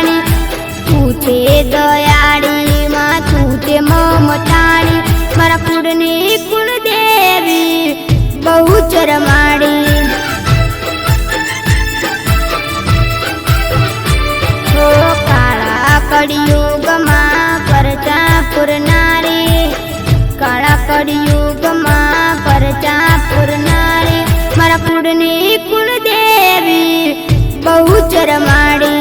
ममताणी तूते दयाड़ी माँ तूते ममताणी मारा कुड़नी कुल देवी बहुचर माड़ी ओ काला कड़ियुग माँ परचा पुरनारी काला कड़ियुग माँ परचा पुरनारी मारा कुड़नी कुल देवी बहुचर माड़ी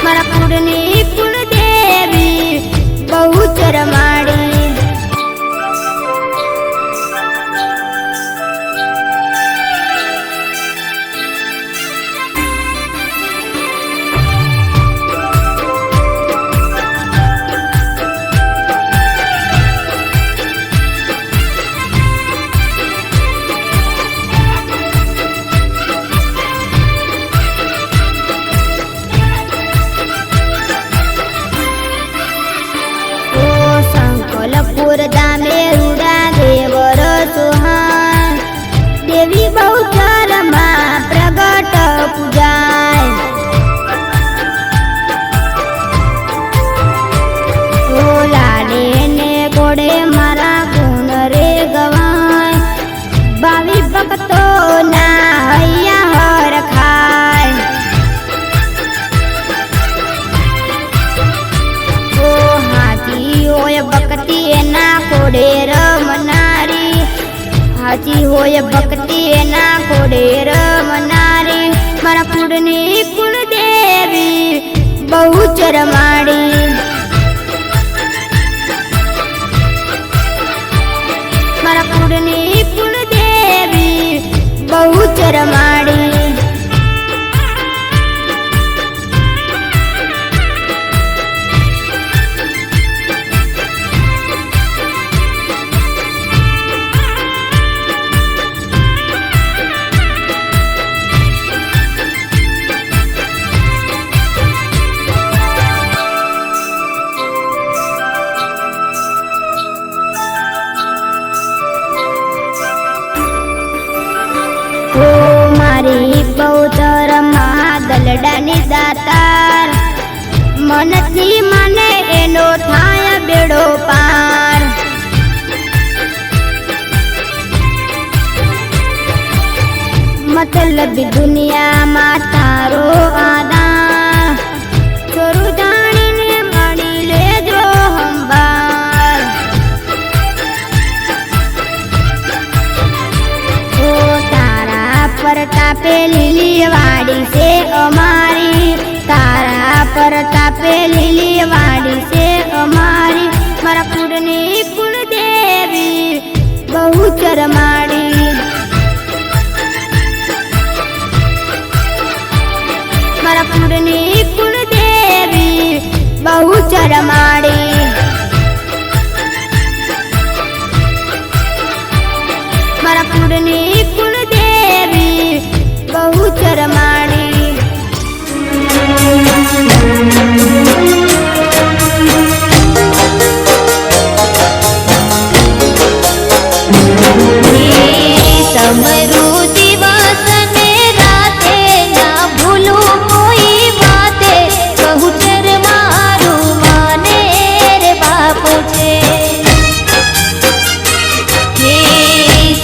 मारा कुड़नी कुल देवी बहुचर माड़ी दामे रुड़ा देवर सुहान देवी बहुचर माँ प्रगट पूजाय ओ लाडे ने गोड़े मारा गुण रे गवाय बावी भक्तो ना हैया हर खाय ओ हाथी होय भक्ति ना कोडे रमनारी हाथी होय भक्ति ना कोडे रमनारी मारा कुड़नी कुल देवी बहुचर माड़ी मारा कुड़नी कुल देवी बहुचर माड़ी बहुचर माँ दलडानी दातार मन थी माने एनो थाय बेड़ो पार मतलब दुनिया मा तारो आदार छोरू जानी ने मणी ले जो हंबार ओ तारा परतापे लीली वाड़ी से अमारी तारा परतापे लीली वाड़ी से अमारी मारा कुड़नी कुल देवी बहुचर माड़ी मारा कुड़नी कुल देवी बहुचर माड़ी मारा कुड़नी कुल देवी बहुचर माड़ी समरू दिवस ने राते ना भूलू कोई बाते बहुचर मारू माने रे बापू छे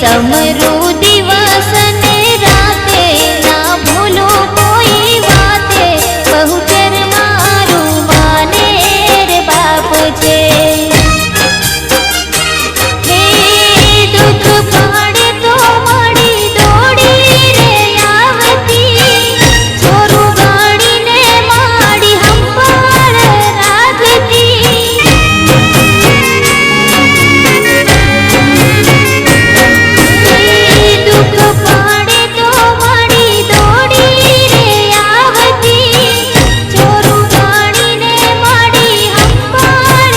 समरू दिवस ने राते ना भूलू कोई बाते बहुचर मारू माने रे बापू छे दुख पड़े तो मड़ी दौड़ी रे आवती छोरू गाड़ी ने माड़ी हंपार रागती दुख पड़े तो मड़ी दौड़ी रे आवती छोरू गाड़ी ने माड़ी हंपार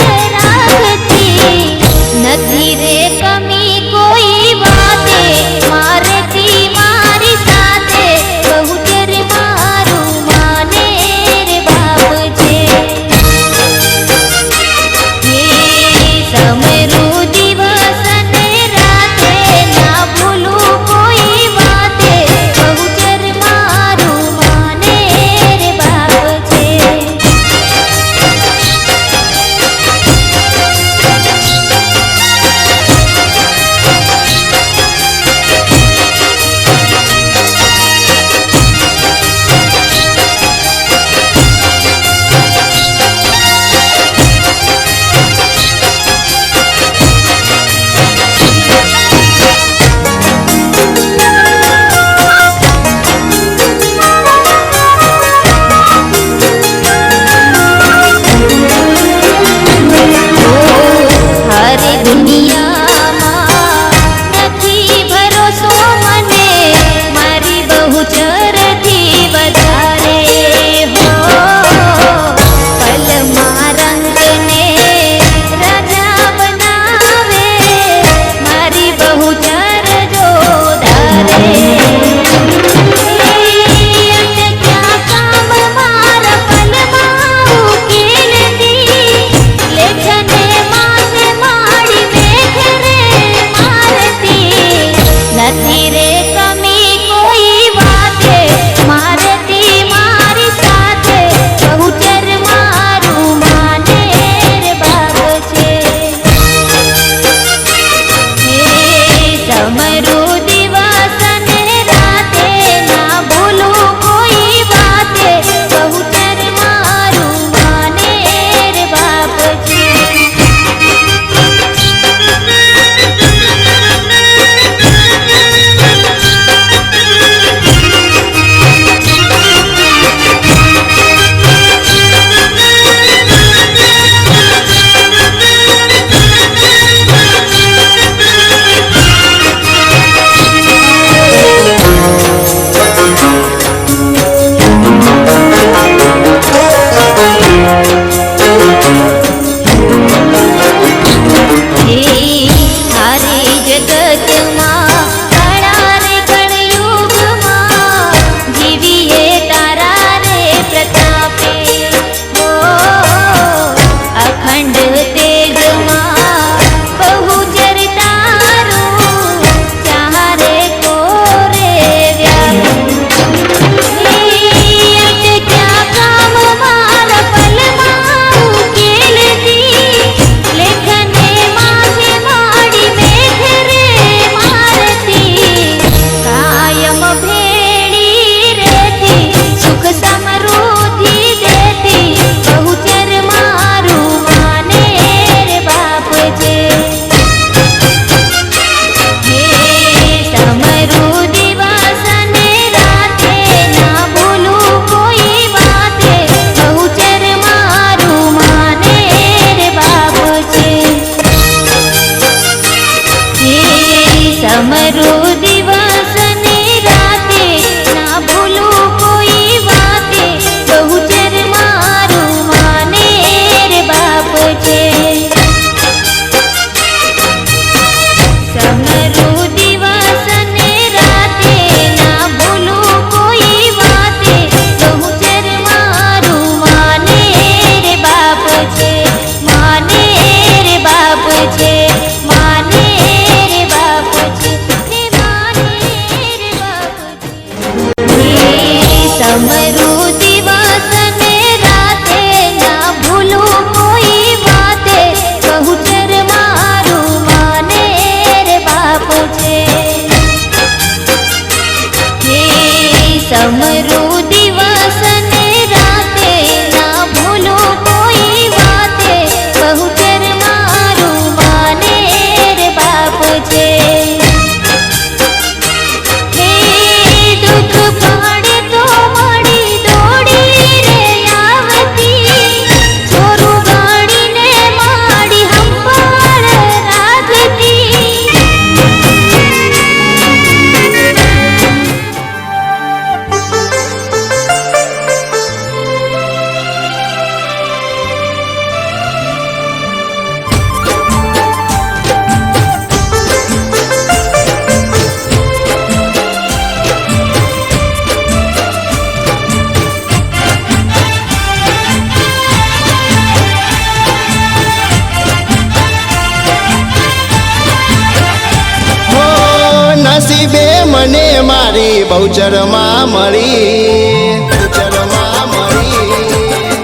મને મારી બહુચરમાં મળી, બહુચરમાં મળી,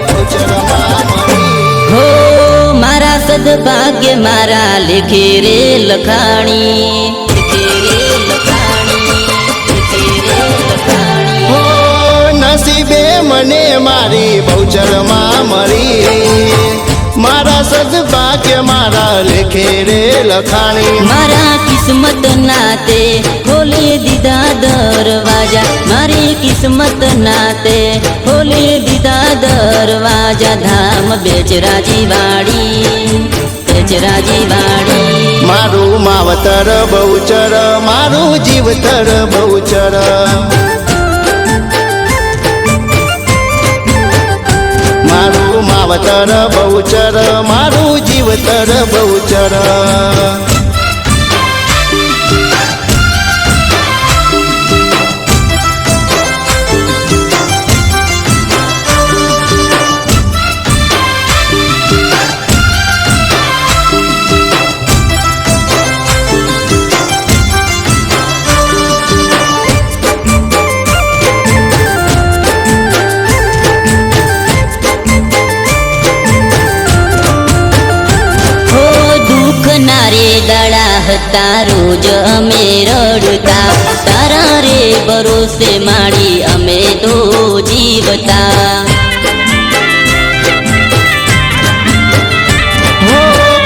બહુચરમાં મળી. હો મારા સદભાગ્ય મારા લેખે રે લખાણી, લેખે રે લખાણી, લેખે રે લખાણી. હો નસીબે મને મારી બહુચરમાં મળી, મારા સદભાગ્ય મારા લેખે રે લખાણી. મારા કિસ્મત નાતે ખોલી દીધા દરવાજા, મારી કિસ્મત નાતે ખોલી દીધા દરવાજા. ધામ બેચરાજી વાડી, બેચરાજી વાડી. મારું માવતર બહુચર, મારું જીવતર બહુચર. મારું માવતર બહુચર, મારું જીવતર બહુચર. નારે દાડા હતા રોજ અમે રડતા, તારા રે ભરોસે માડી અમે તો જીવતા. હો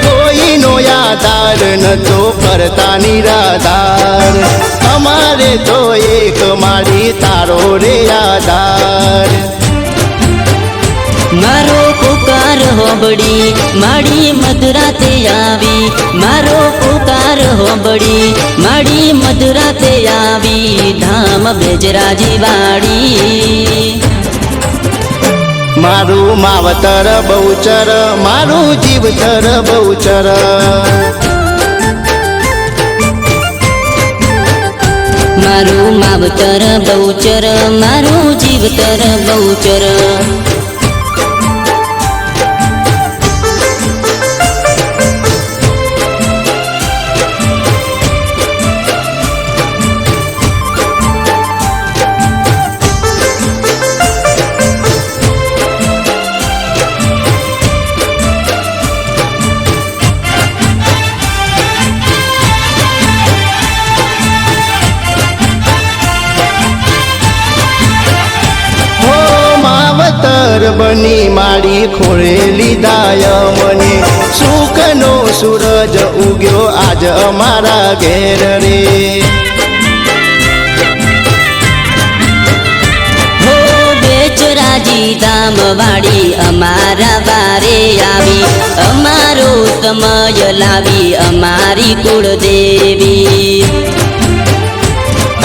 કોઈનો યાદાર નતો કરતા નિરાધાર, અમારે તો એક માડી તારો રે યાદાર. મારો પુકાર હોબળી માડી મધરાતે આવી, મારો પુકાર હોબળી માડી મધરાતે આવી. ધામ બેચરાજી વાડી. મારું માવતર બહુચર, મારું જીવતર બહુચર. મારું માવતર બહુચર, મારું જીવતર બહુચર. બની માડી ખોળે લીધાય મને, સુખનો સૂરજ ઉગ્યો આજ અમારા ઘેર રે. હો બેચરાજી ધામ વાડી અમારા વારે આવી, અમારો સમય લાવી અમારી કુળદેવી.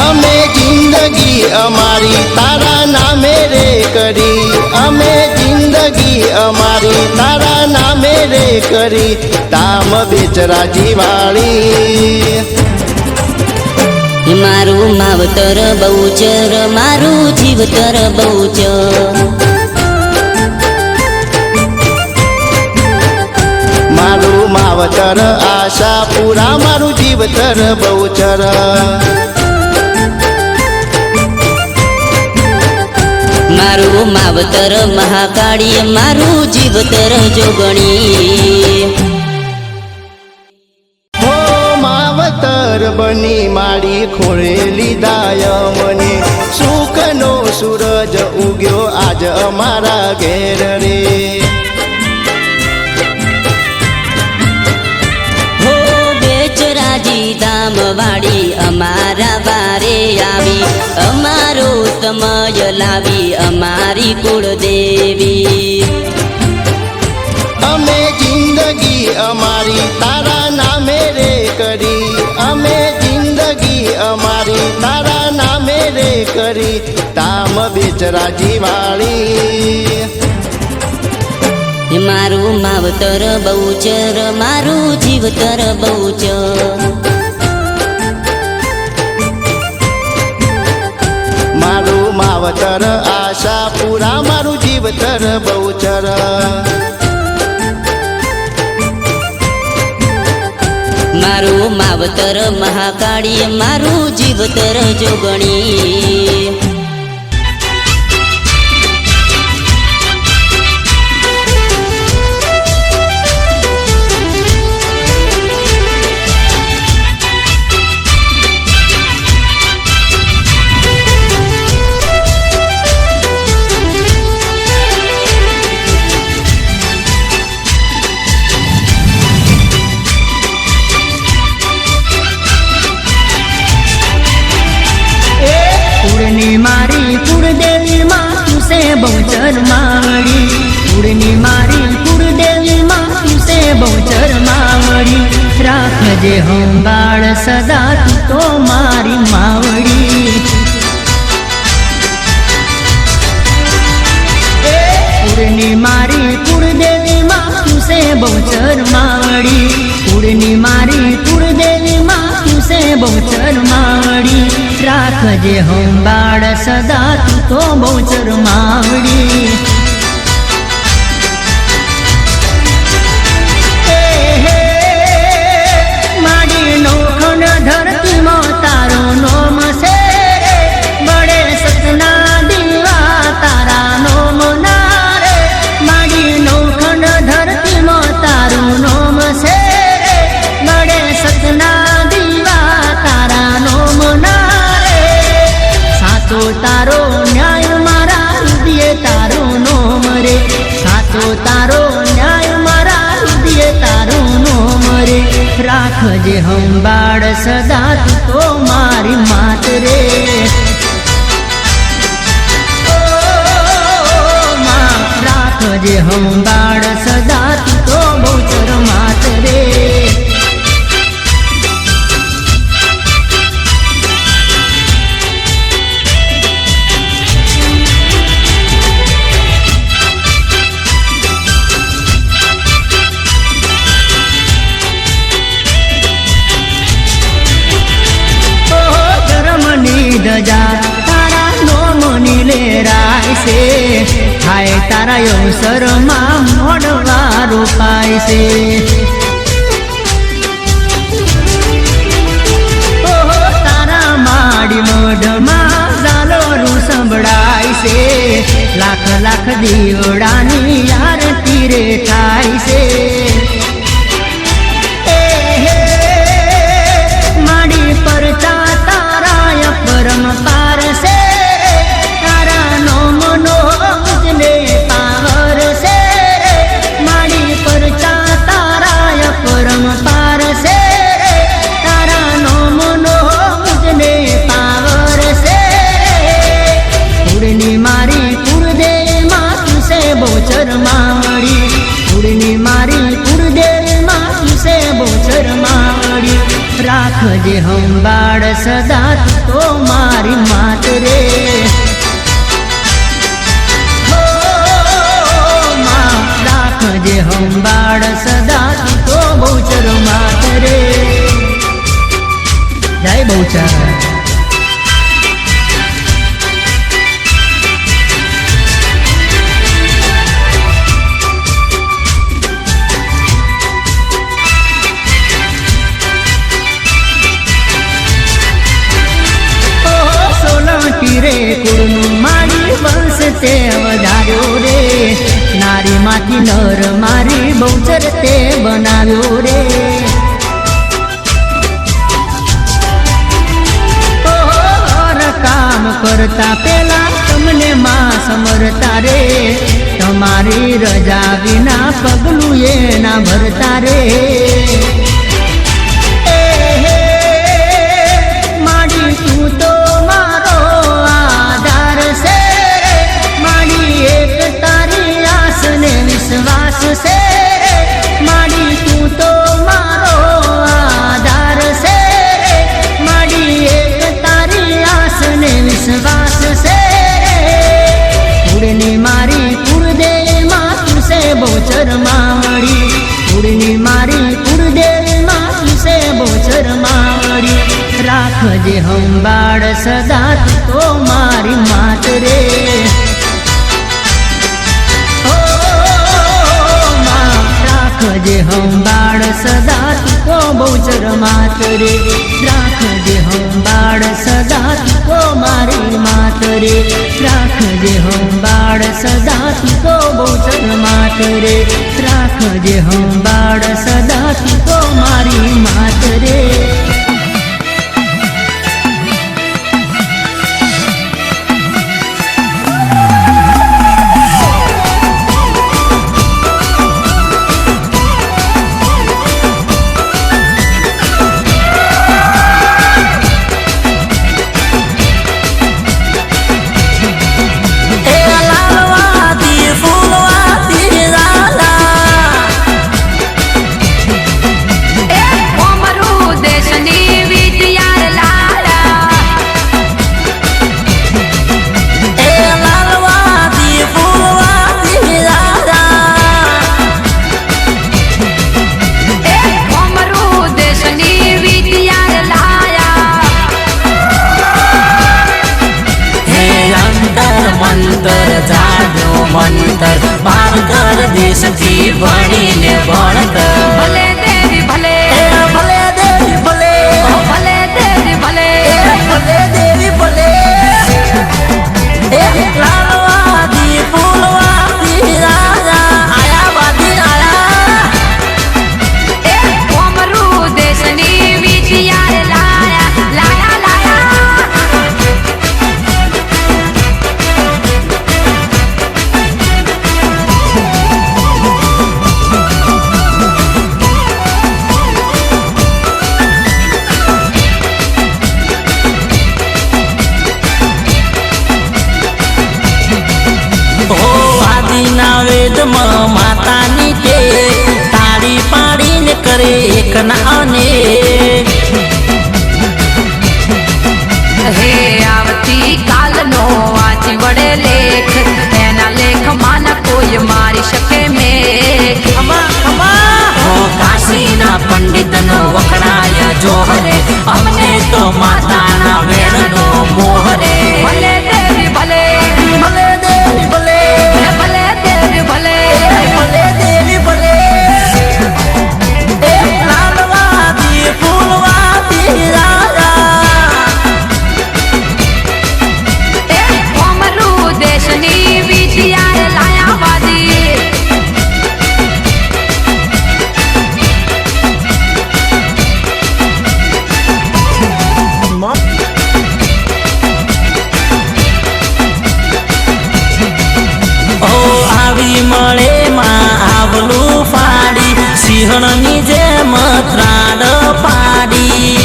અમે જિંદગી અમારી તારા નામે રે કરી, અમે જિંદગી અમારી તારા નામે રે કરી. ધામ બેચરાજી વાળી. મારું માવતર બહુચર, મારું જીવતર બહુચર. મારું માવતર આશાપુરા, મારું જીવતર બહુચર. મારું માવતર મહાકાળી, મારું જીવતર જોગણી. હો માવતર બની માડી ખોળે લીધાય મને, સુખનો સૂરજ ઉગ્યો આજ અમારા ઘેર રે. હો બેચરાજી ધામ વાડી અમારા વારે આવી, અમારો સમય લાવી અમારી કુળદેવી. અમે જિંદગી અમારી તારા નામે રે કરી, અમે જિંદગી અમારી તારા નામે રે કરી. ધામ બેચરાજી વાળી. મારું માવતર બહુચર, મારું જીવતર બહુચર. મારું માવતર આશાપુરા, મારું જીવતર બહુચર. મારું માવતર મહાકાળી મારું જીવતર જોગણી કુળની મારી કુળદેવી માં તું સે બહુચર માવડી કુળની મારી કુળદેવી માં તું સે બહુચર માવડી રાખજે સંભાળ સદા તું તો મારી માવડી કુળની મારી કુળદેવી માં તું સે બહુચર માવડી કુળની મારી કુળદેવી માં તું સે બહુચર માવડી રાખજે સંભાળ સદા તું તો બહુચર માવડી માડી નોખન ધરતીમાં તારો નોમ છે બડે સતના દીવા તારા નોમ ના રે માડી નોખન ધરતીમાં તારું નોમ છે બડે સતના દીવા તારા નોમ ના સાચો તારો ન્યાય મારા હૃદય તારો નોમ રે સાચો તારો ન્યાય મારા હૃદય તારો નોમ રે રાખજે સંભાળ સદા તું તો મારી માત રે રાખજે સંભાળ સદા તું તો બહુચર માત રે ધજા તારા નોમની લેરાય છે થાય તારા અવસરમાં મોડવા રોપાય છે ઓહો તારા માડી મોઢમાં ઝાલોરું સંભળાય છે લાખ લાખ દીવડાની આરતી રે થાય છે માડી પર પરમ પાર છે તારા નોમ નો મુજને પાવર છે માડી પર તારા પરમ પાર છે તારા નોમ નો મુજને પાવર છે કુળની મારી કુળદેવી માં તું સે બહુચર માવડી કુળની મારી કુળદેવી માં તું સે બહુચર માવડી રાખજે સંભાળ સદા તું તો મારી માત રે રાખજે સંભાળ સદા તું તો બહુચર માત રે જય બહુચર રે કુળનું મારી વંશ તે વધાર્યો રે નારી માંથી નર મારી બહુચર તે બનાવ્યો રે કામ કરતા પેલા તમને માં સમરતા રે તમારી રજા વિના પગલું એ ના ભરતા રે માડી તું તો વિશ્વાસ છે માડી તું તો મારો આધાર છે માડી એક તારી આસ ને વિશ્વાસ છે કુળની મારી કુળદેવી માં તું સે બહુચર માવડી કુળની મારી કુળદેવી માં તું સે બહુચર માવડી રાખજે સંભાળ સદા તું તો મારી માત રે રાખજે હંબાળ સદા તું તો બહુચર માત રે રાખજે હંબાળ સદા તું તો મારી માત રે રાખજે હંબાળ સદા તું તો બહુચર માત રે રાખજે હંબાળ સદા તું તો મારી માત રે મંતર બાર કર દેશથી ભણીને ભણતર ભલે દેવી ભલે ભલે દેવી ભલે ભલે દેવી ભલે ભલે દેવી ભલે લાલવાદી ફૂલવાદી રાજા આયા વાદી આયા કોમરૂ દેશની વિદ્યા લાયા લાયા લાયા વેદમાં માતાની કે તાળી પાડીને કરે એક ના અનેક હે આવતી કાલનો વાંચી વડે લેખ એના લેખ માના કોઈ મારી શકે મેં કાશીના પંડિતનો વખણાયા જોહરે અમને તો માતાના વેણનો મોહરે ભલે દેવી ભલે ભલે દેવી ભલે ભલે દેવી ભલે ભલે દેવી ભલે લાલવાદી ફૂલવાદી રાજા કોમરૂ દેશની વિદ્યા લાયા વાદી મળે માં આવલું ફાડી સિંહણની જેમ ત્રાડ પાડી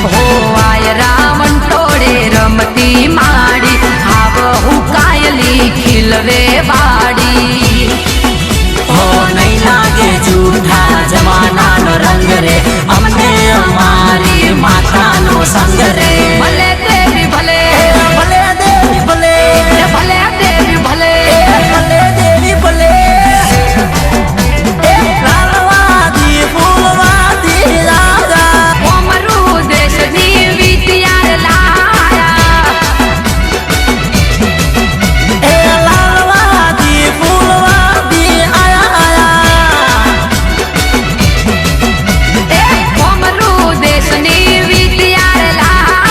હો આય રાવણ ટોળે રમતી માડી આવ હું કાયલી ખીલવે વાડી હો નહીં લાગે જૂઠા જમાનાનો રંગ રે અમને અમારી માતાનો સંગ રે ભલે દેવી ભલે ભલે દેવી ભલે ભલે દેવી ભલે ભલે દેવી ભલે લાલવાદી ફૂલવાદી રાજા કોમરૂ દેશની વિદ્યા લાયા લાલવાદી ફૂલવાદી આયા આયા કોમરૂ દેશની વિદ્યા લાયા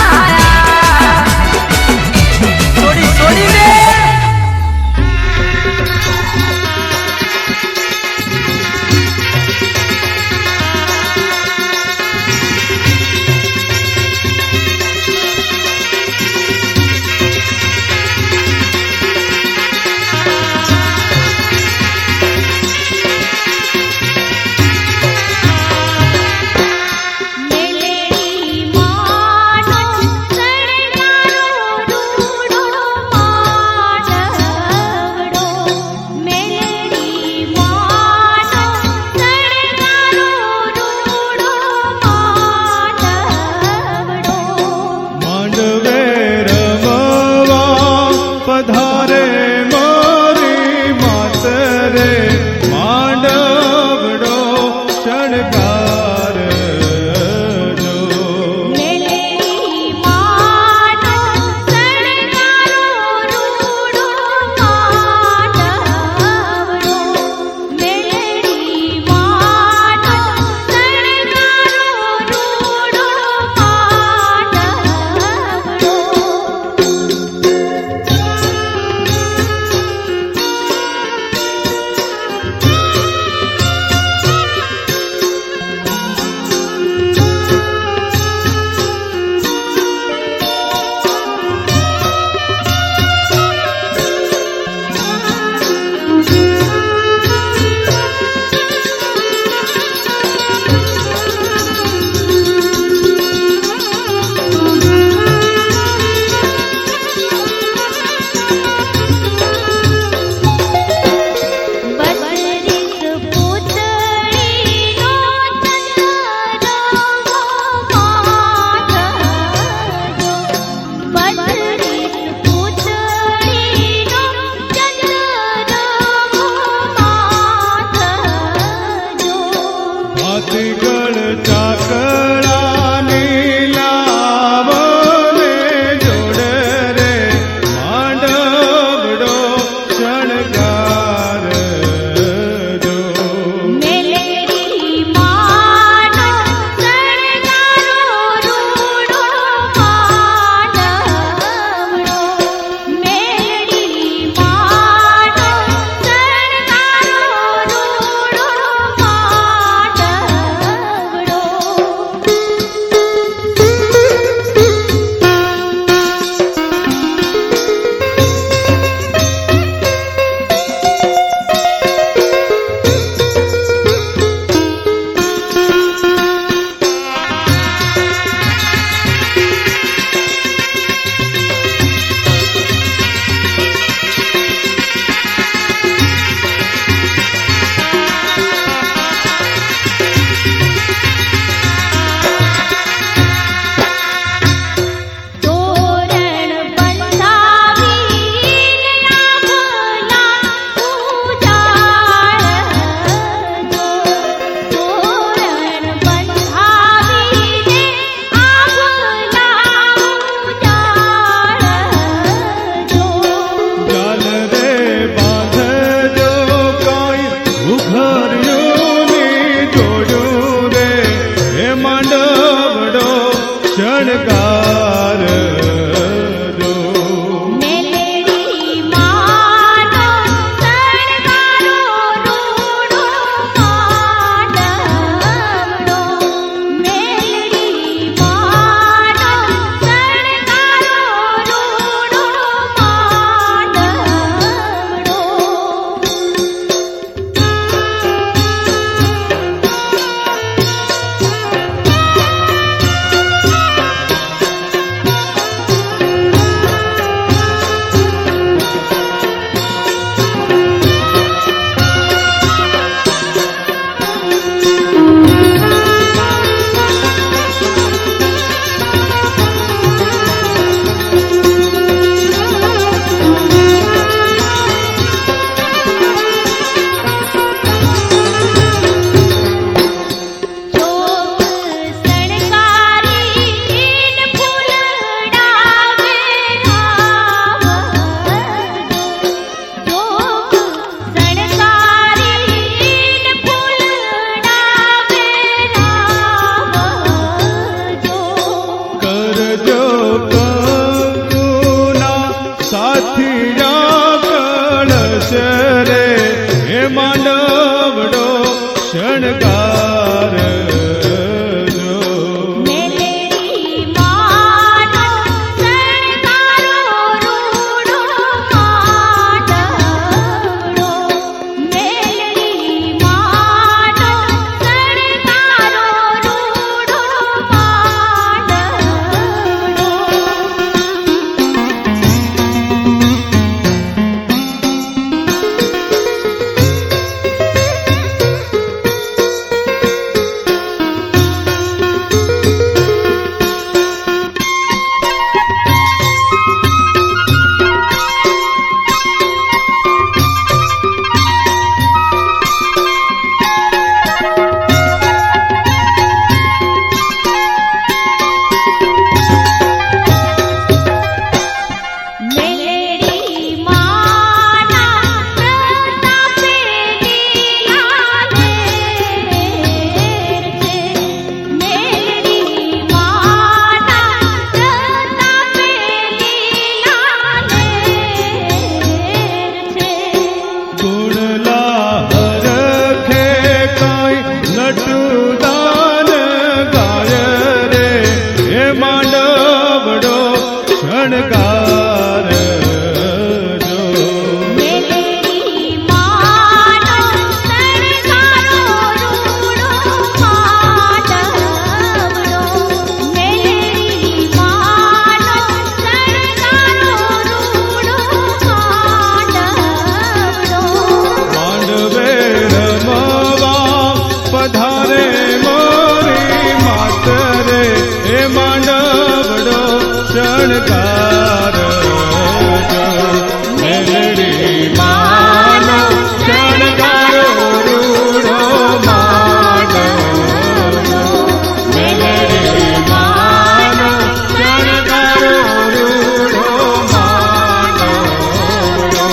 જોડું રે હે માંડવડો શણગાર જો મેલેડી માનો શણગારો રૂડો માંડવડો મેલેડી માનો શણગારો રૂડો માંડવડો કરજો કંકુના સાથિયા કળશ રે હે માંડવડો શણગાર જો મેલેડી માનો શણગારો રૂડો માંડવડો મેલેડી માનો શણગારો રૂડો માંડવડો મેલેડી માના પ્રતાપે લીલા લેર છે મેલેડી માના પ્રતાપે લીલા લેર છે ગુણલા હરખે કાંઈ નટુદાન ગાય રે હે માંડવડો શણગાર જો મેલેડી માનો શણગારો રૂડો માંડવડો મેલેડી માનો શણગારો રૂડો માંડવડો માંડવે રમવા પધારે મોરી માત રે હે માંડવડો શણગાર જો મેલડી માનો શણગારો રૂડો માંડવડો મેલડી માનો શણગારો રૂડો માંડવડો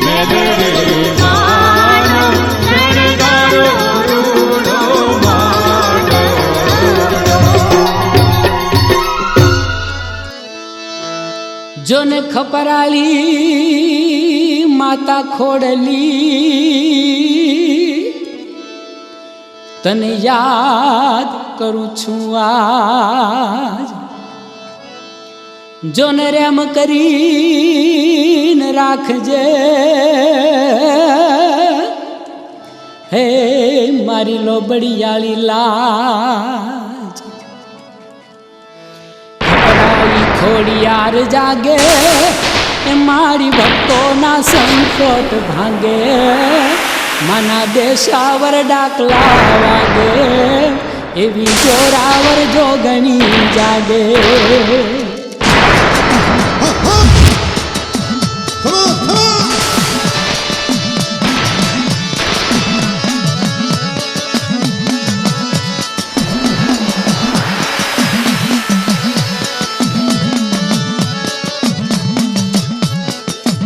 મેલડી માનો શણગારો રૂડો માંડવડો જોને ખપરાળી માતા ખોડલી તને યાદ કરું છું આજ જોને રેમ કરીને રાખજે હે મારી લોબડિયાળી લાજ ખપરાળી ખોડિયાર જાગે એ મારી ભક્તોના સંકોટ ભાંગે માના દેશાવર ડાકલા વાગે એવી જોરાવર જોગણી જાગે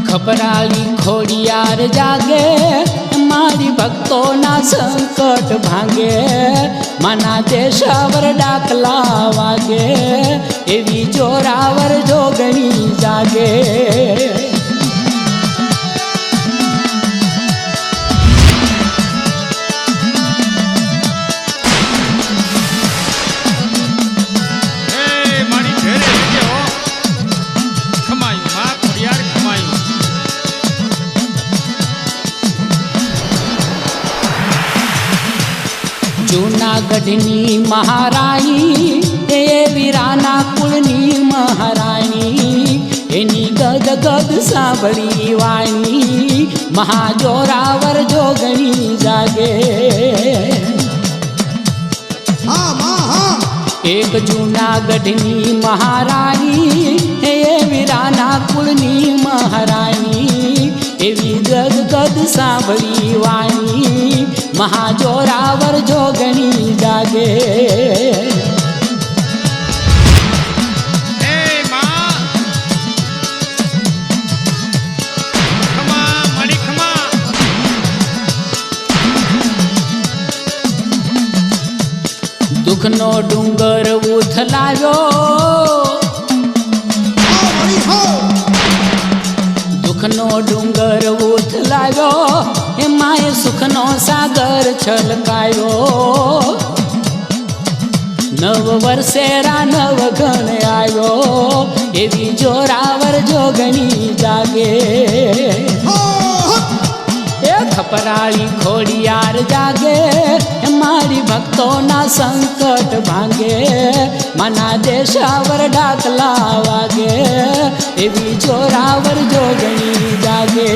ખપરાળી ખોડિયાર જાગે મારી ભક્તોના સંકટ ભાંગે માના દેશાવર ડાકલા વાગે એવી જોરાવર જોગણી જાગે જૂનાગઢની મહારાણી એ વીરાના કુળની મહારાણી એની ગદ ગદ સાંભળી વાણી મહાજોરાવર જોગણી જાગે એક જૂનાગઢની મહારાણી એ વીરાના કુળની મહારાણી એવી ગદ ગદ સાંભળી વાણી મહાજોરાવર જોગણી જાગે દુઃખનો ડુંગર ઉથલાવ્યો દુઃખનો ડુંગર ઉથલાવ્યો એમાંય સુખનો સાગર છલકાયો નવ વર્ષેરા નવ ગણ આવ્યો એવી જોરાવર જોગણી જાગે એ ખપરાળી ખોડિયાર જાગે મારી ભક્તોના સંકટ ભાંગે મના દેશાવર ડાકલા વાગે એવી જોરાવર જોગણી જાગે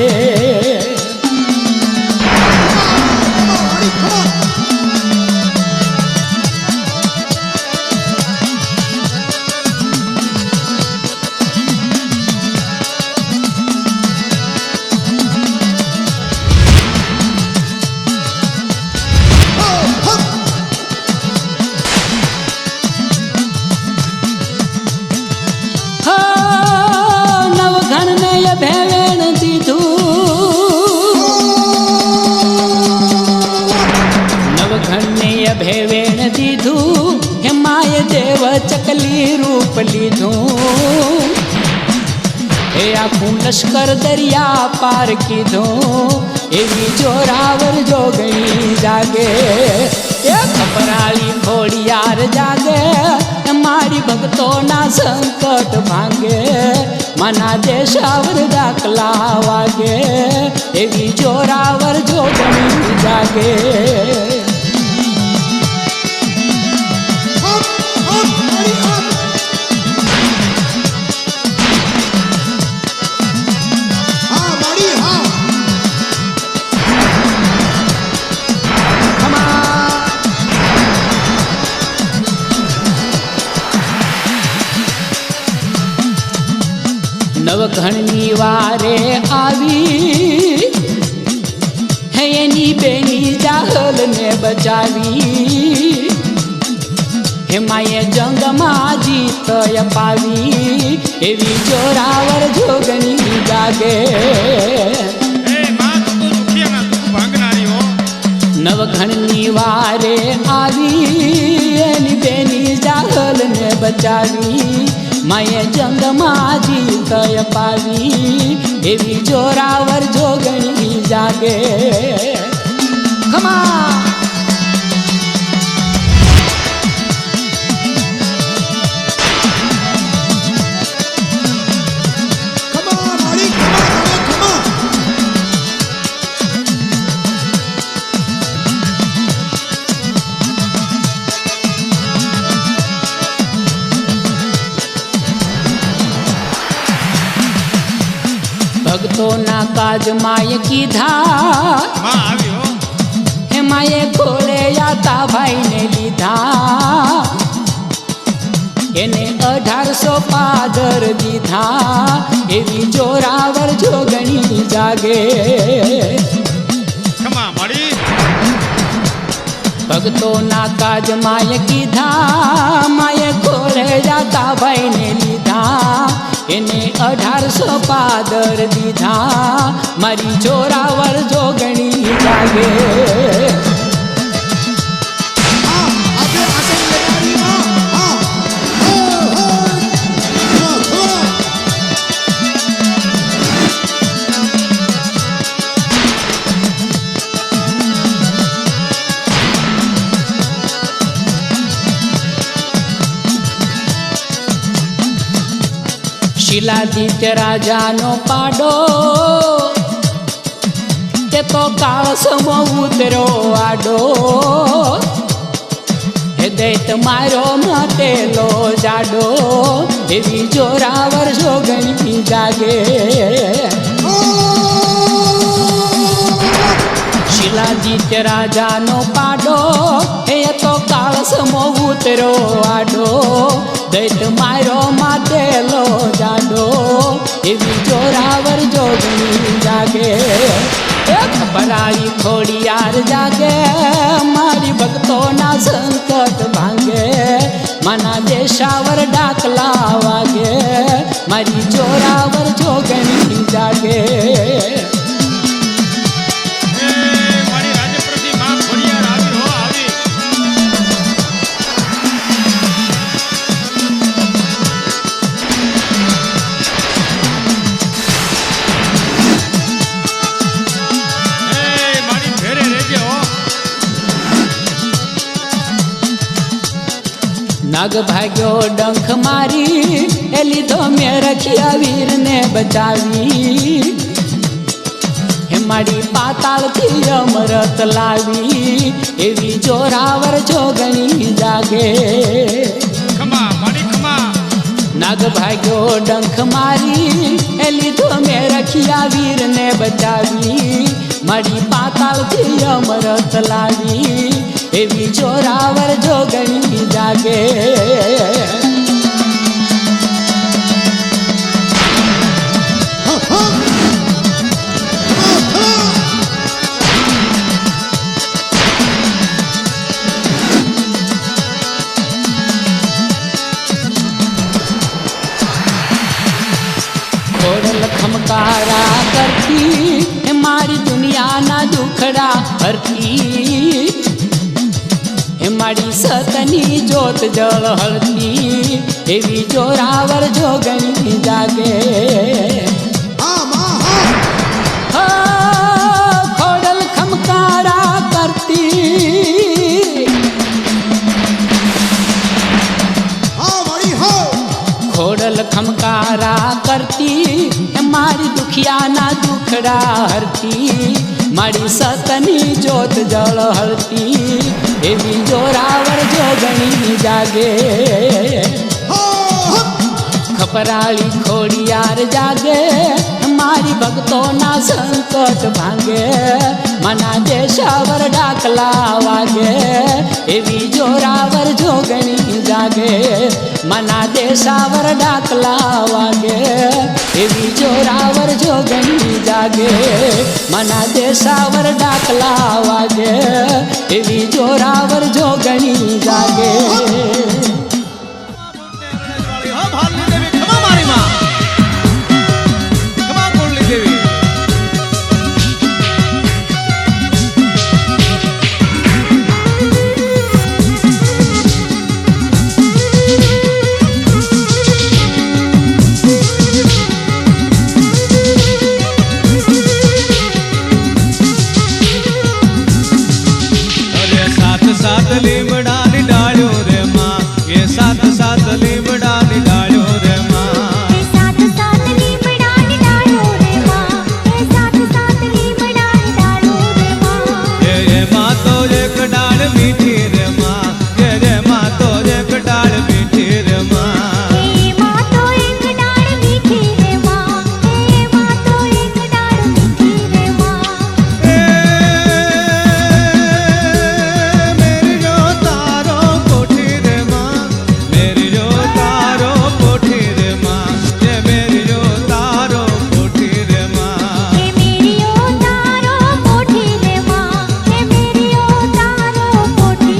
ભેવેણ દીધું હેમાય દેવ ચકલી રૂપ લીધું એ આખું લશ્કર દરિયા પાર કીધું એવી જોરાવર જોગણી જાગે એ ખપરાળી ખોડિયાર જાગે મારી ભક્તોના સંકટ ભાંગે મના દેશાવર ડાકલા વાગે એવી જોરાવર જોગણી જાગે નવઘણની વારે આવી હે એની બેની જાહલને બચાવી હેમાએ જંગમાં જીત અપાવી એવી જોરાવર જોગણી જાગે નવઘણની વારે આવી એની બેની જાહલને બચાવી માએ જંગમાં જીત અપાવી એવી જોરાવર જોગણી જાગે ખમા ભક્તોના કાજ માએ કીધા હે માએ ખોળે યાતા ભાઈને લીધા એને 1800 પાદર દીધા એવી જોરાવર જોગણી જાગે ભક્તોના કાજ માએ કીધા માએ ખોળે યાતા ભાઈને લીધા એને 1800 પાદર દીધા મારી જોરાવર જોગણી જાગે શિલાદિત્ય રાજાનો પાડો તે તો કાળ સમો ઉતરો આડો હે દૈત મારો માટેલો જાડો એવી જોરાવર જોગણી જાગે શિલાદિત્ય રાજાનો પાડો એ તો કાળ સમો ઉતરો આડો દૈત મારો માટેલો જાડો એવી જોરાવર જોગણી જાગે ખબરાળી ખોડિયાર જાગે મારી ભક્તોના સંકટ ભાંગે માના દેશાવર ડાકલા વાગે મારી જોરાવર જોગણી જાગે નાગ ભાગ્યો ડંખ મારી એ લીધો મેં રખિયા વીરને બચાવી હે મારી પાતાળથી અમરત લાવી એવી જોરાવર જોગણી જાગે નાગ ભાગ્યો ડંખ મારી એ લીધો મેં રખિયા વીરને બચાવી મારી પાતાળથી અમરત લાવી એવી જોરાવર જોગણી જાગે ખોડલ ખમકારા કરતી મારી દુનિયાના દુખડા હરતી મારી સતની જોત જળ હળતી એવી જોરાવર જોગણી જાગે ખોડલ ખમકારા કરતી ખોડલ ખમકારા કરતી મારી દુખિયાના દુખડા હરતી મારી સતની જોત જળ હળતી એવી જોરાવર જોગણી જાગે ખપરાળી ખોડિયાર જાગે મારી ભક્તોના સંકટ ભાંગે મના દેશાવર ડાકલા વાગે એવી જોરાવર જોગણી જાગે મના દેશાવર ડાકલા વાગે એવી જોરાવર જોગણી જાગે મના દેશાવર ડાકલા વાગે એવી જોરાવર જોગણી જાગે सात लीमड़ा डालो रे माँ ये सात सात लीमड़ा डालो रे माँ साथ साथ लीमड़ा डालो रे माँ साथ साथ लीमड़ा डालो रे माँ ये माँ तो एक डाल मीठी रे माँ ये माँ तो एक डाल मीठी रे माँ ये माँ तो एक डाल मीठी रे माँ ये माँ तो एक डाल मीठी रे माँ मेरी जो तारो कोठी रे माँ मेरी जो तारो कोठी रे माँ ये मेरी जो तारो कोठी रे माँ ये मेरी ओ तारो कोठी रे माँ ये मेरी ओ तारो कोठी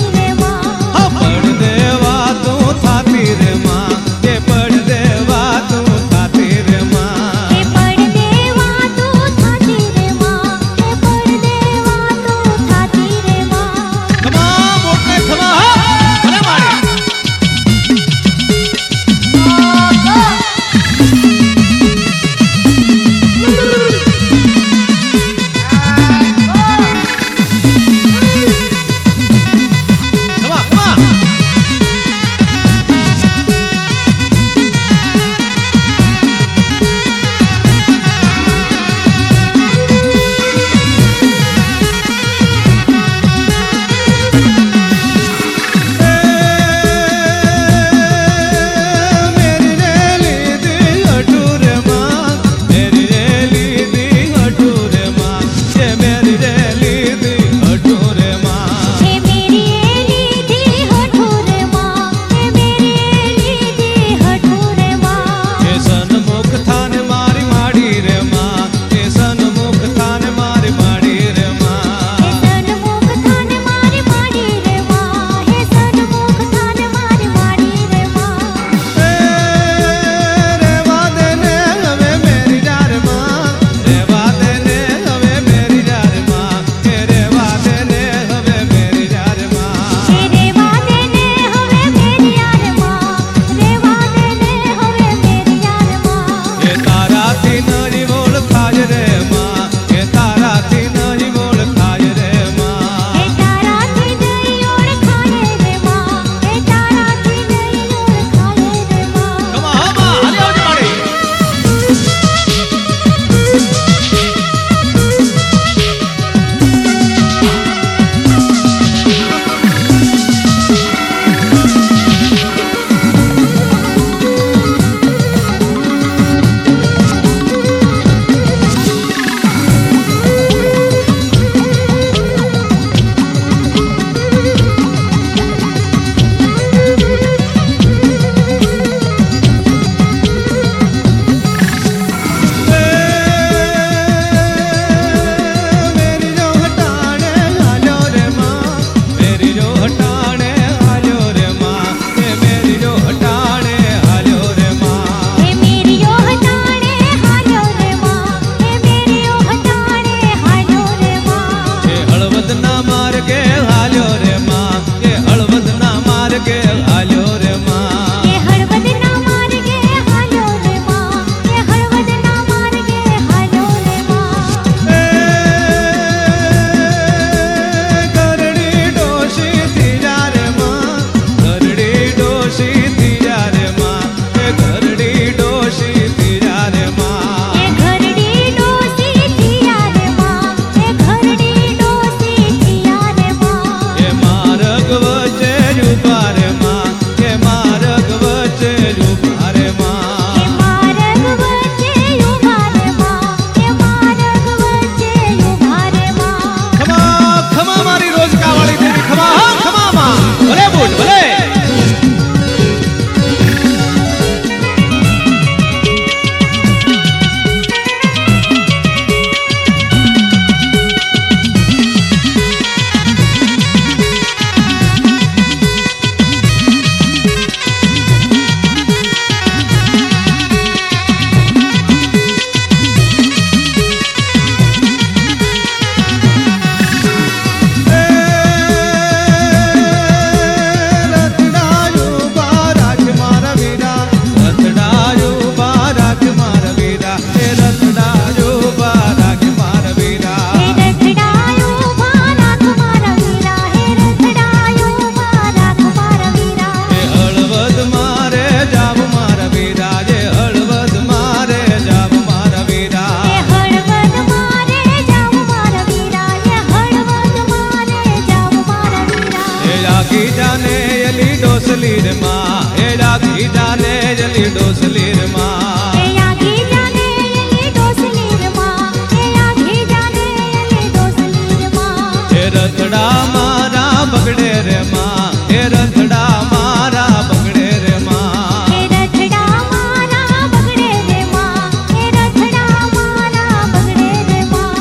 લાગી જાને એલી ડોસલી રે માં એ લાગી જાને એલી ડોસલી રે માં એ આઘી જાને એલી ડોસલી રે માં એ આઘી જાને એલી ડોસલી રે માં એ રથડા મારા બગડે રે માં એ રથડા મારા બગડે રે માં એ રથડા મારા બગડે રે માં એ રથડા મારા બગડે રે માં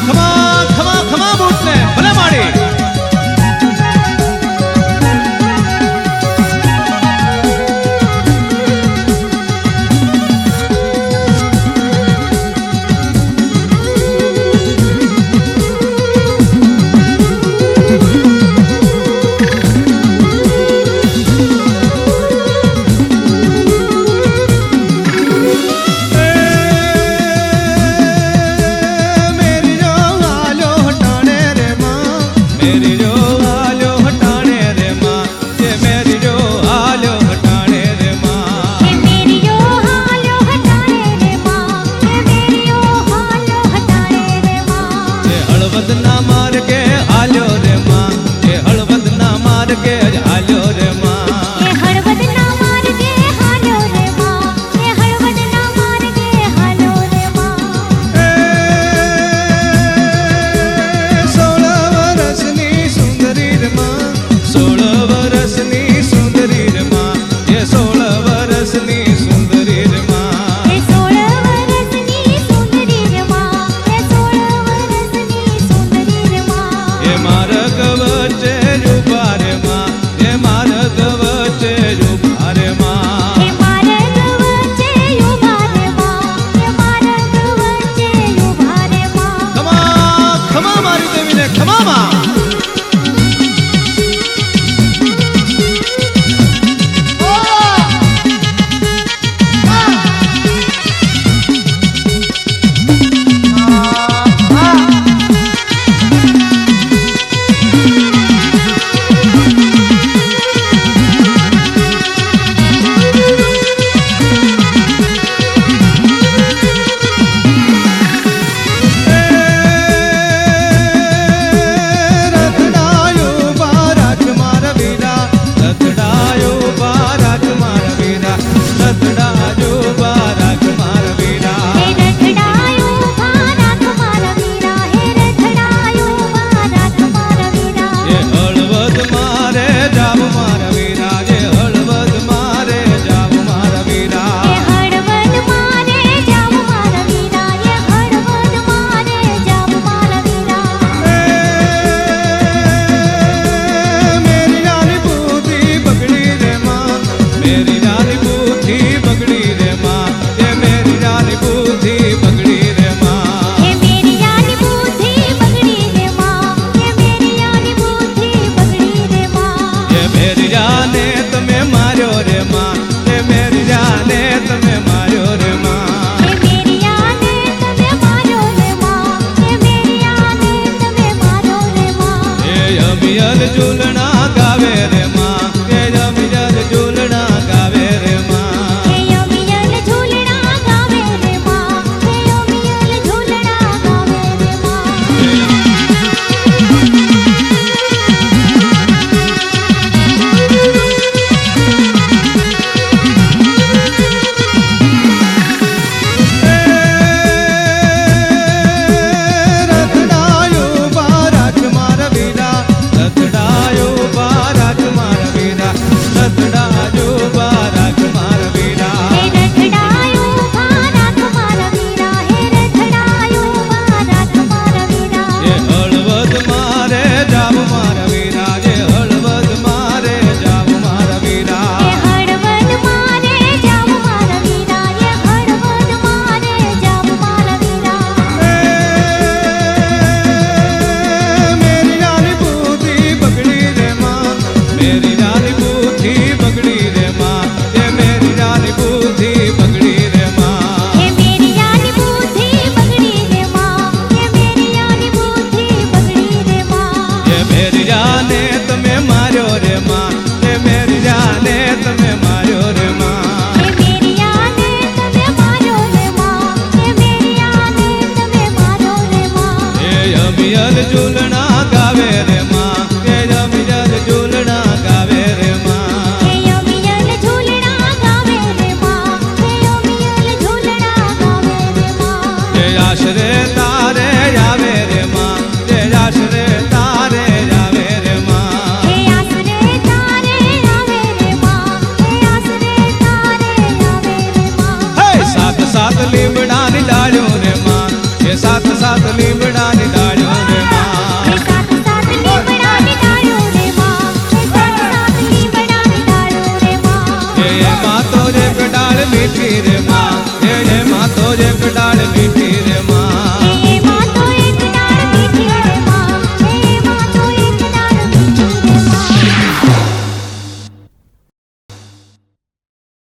ખમા ખમા ખમા બૂટને ભલે માડી मेरी जो आलो हटाने रे माँ मेरी जो आलो हटाने रे माँ ये मेरी जो आलो हटाने रे माँ એ મેરી યો હાલો હટાણે રે માં એ મેરી યો હાલો હટાણે રે માં ये हलवद ना मार के आलो रे माँ ये हलवद ना मार के आलो रे माँ એ હળવદ ના માર્ગે હાલો રે માં એ હળવદ ના માર્ગે હાલો રે માં 16 વર્ષની સુંદરી રે માં 16 વર્ષની સુંદરી રે માં ये 16 વર્ષની સુંદરી રે માં એ 16 વર્ષની સુંદરી રે માં એ 16 વર્ષની સુંદરી રે માં ये मार्ग वच्चे रूपा रे माँ ये मार्ग वच्चे रूपा रे माँ એ માર્ગ વચ્ચે ઊભા રે માં એ માર્ગ વચ્ચે ઊભા રે માં खमा खमा मारी देवी ने खमा माँ रथडायो बाराक मार वीरा रथडायो बाराक मार वीरा रथडायो बाराक मार वीरा હે રથડાયો બારાક મારા વીરા હે રથડાયો બારાક મારા વીરા ये हलवद मारे जाव मार वीरा ये हलवद मारे जाव मार वीरा એ હળવદ મારે જાવ મારા વીરા એ હળવદ મારે જાવ મારા વીરા मेरी रानी बूथी बगड़ी रे माँ मेरी रानी बूथी बगड़ी रे माँ ये मेरी रानी बूथी बगड़ी रे माँ હે મેરી યાની બુદ્ધિ બગડી રે માં હે મેરી યાની બુદ્ધિ બગડી રે માં ये मेरी जाने तमे मार्यो रे माँ ये मेरी जाने तमे मार्यो रे माँ હે મેરી યાને તમે માર્યો રે માં હે મેરી યાને તમે માર્યો રે માં ये अमियल झूलना गावे रे माँ